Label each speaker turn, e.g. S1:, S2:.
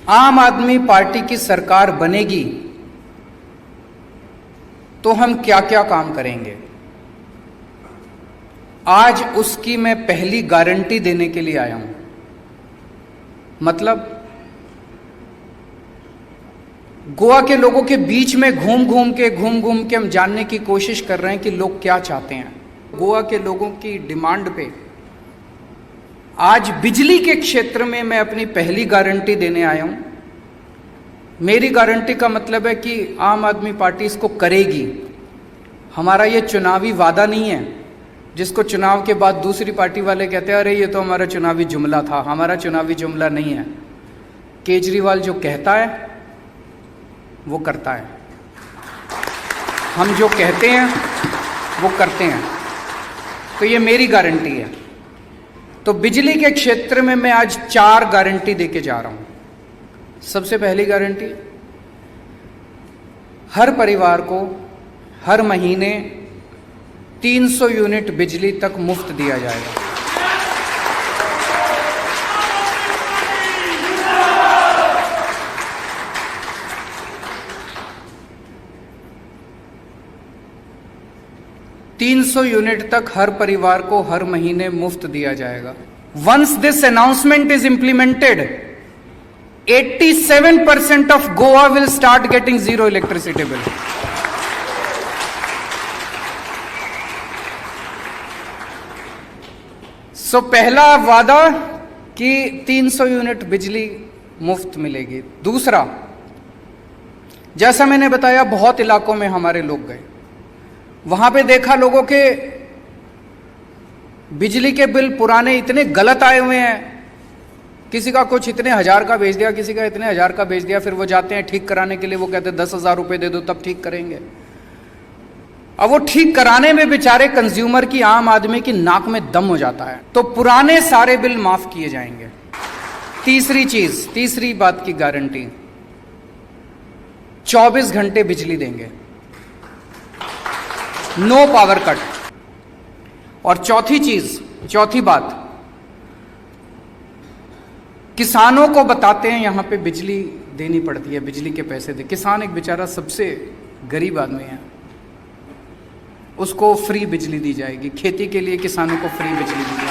S1: आम आदमी पार्टी की सरकार बनेगी तो हम क्या क्या काम करेंगे, आज उसकी मैं पहली गारंटी देने के लिए आया हूं। मतलब गोवा के लोगों के बीच में घूम घूम के हम जानने की कोशिश कर रहे हैं कि लोग क्या चाहते हैं। गोवा के लोगों की डिमांड पे आज बिजली के क्षेत्र में मैं अपनी पहली गारंटी देने आया हूं। मेरी गारंटी का मतलब है कि आम आदमी पार्टी इसको करेगी। हमारा ये चुनावी वादा नहीं है जिसको चुनाव के बाद दूसरी पार्टी वाले कहते हैं अरे ये तो हमारा चुनावी जुमला था। हमारा चुनावी जुमला नहीं है। केजरीवाल जो कहता है वो करता है, हम जो कहते हैं वो करते हैं। तो ये मेरी गारंटी है। तो बिजली के क्षेत्र में मैं आज 4 गारंटी देके जा रहा हूं। सबसे पहली गारंटी, हर परिवार को हर महीने 300 यूनिट बिजली तक मुफ्त दिया जाएगा। $300 यूनिट तक हर परिवार को हर महीने मुफ्त दिया जाएगा। Once this announcement is implemented, 87% of Goa will start getting zero electricity bill. So पहला वादा कि 300 यूनिट बिजली मुफ्त मिलेगी। दूसरा, जैसा मैंने बताया बहुत इलाकों में हमारे लोग गए, वहां पे देखा लोगों के बिजली के बिल पुराने इतने गलत आए हुए हैं। किसी का कुछ इतने हजार का भेज दिया, किसी का इतने हजार का भेज दिया। फिर वो जाते हैं ठीक कराने के लिए, वो कहते हैं 10,000 रुपए दे दो तब ठीक करेंगे। अब वो ठीक कराने में बेचारे कंज्यूमर की, आम आदमी की नाक में दम हो जाता है। तो पुराने सारे बिल माफ किए जाएंगे। तीसरी चीज, तीसरी बात की गारंटी, 24 घंटे बिजली देंगे, नो पावर कट। और चौथी चीज, चौथी बात, किसानों को बताते हैं यहां पे बिजली देनी पड़ती है, बिजली के पैसे दे। किसान एक बेचारा सबसे गरीब आदमी है, उसको फ्री बिजली दी जाएगी। खेती के लिए किसानों को फ्री बिजली दी जाएगी।